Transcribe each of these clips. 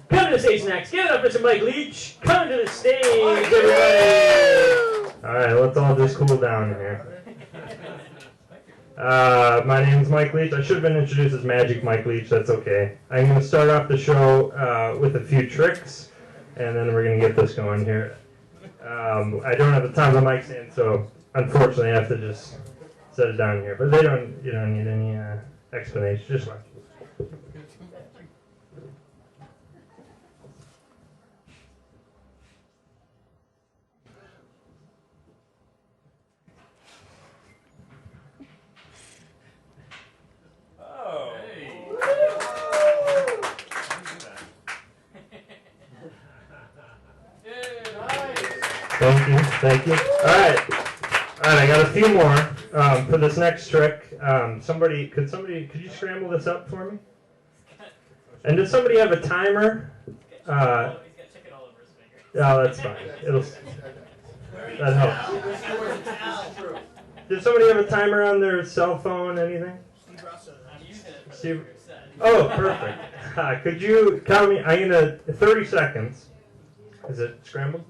Coming to the stage next, give it up for some Mike Leech. Coming to the stage, everybody. All right, let's all just cool down here. My name's Mike Leech. I should have been introduced as Magic Mike Leech. That's okay. I'm going to start off the show with a few tricks, and then we're going to get this going here. I don't have a ton of mic stand, so unfortunately I have to just set it down here. But you don't need any explanation. Just watch. Thank you. All right, I got a few more for this next trick. Could you scramble this up for me? And does somebody have a timer? He's got chicken all over his finger. Oh, that's fine. That helps. Does somebody have a timer on their cell phone? Anything? I'm using it. Oh, perfect. Could you count me? I'm gonna 30 seconds. Is it scrambled?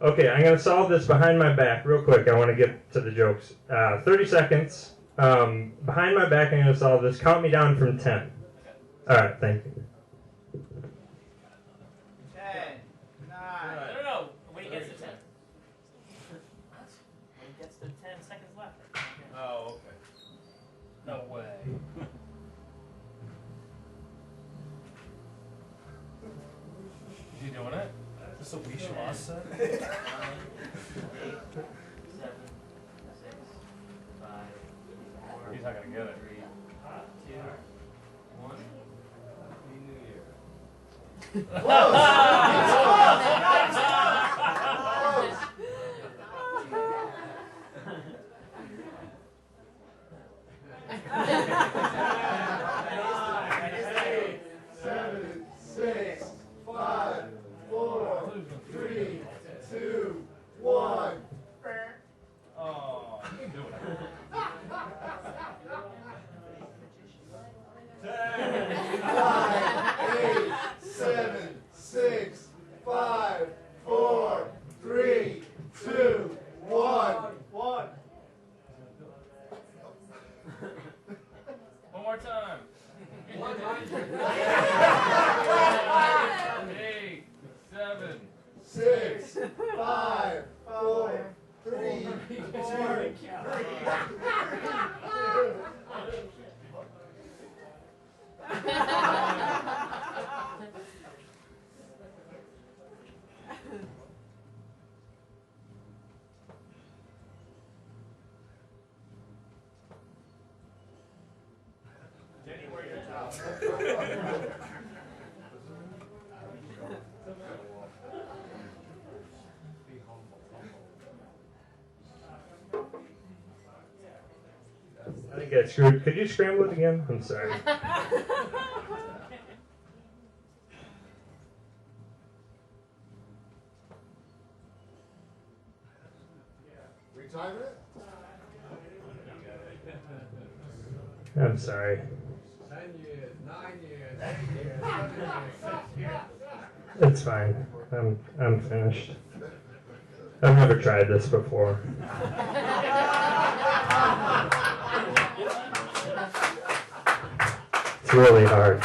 Okay, I'm going to solve this behind my back real quick. I want to get to the jokes. 30 seconds. Behind my back, I'm going to solve this. Count me down from 10. All right, thank you. 10, 9. No. When he gets to 10. What? When he gets to 10 seconds left. Oh, okay. No way. Is he doing it? This is a Leech loss set? 8, 7, 6, 5, 4, He's not gonna get it. 3, 2, 1. Happy New Year. Oh, you can do it. 8, 7, 6, 5, 4, 3, 2, 1. One more time. 8, 7. 6, 5, 4, 3, 4. Jenny, where your towel? I think I screwed. Could you scramble it again? I'm sorry. Retiming it? I'm sorry. 10 years, 9 years, 8 years, 7 years, 6 years. It's fine. I'm finished. I've never tried this before. It's really hard.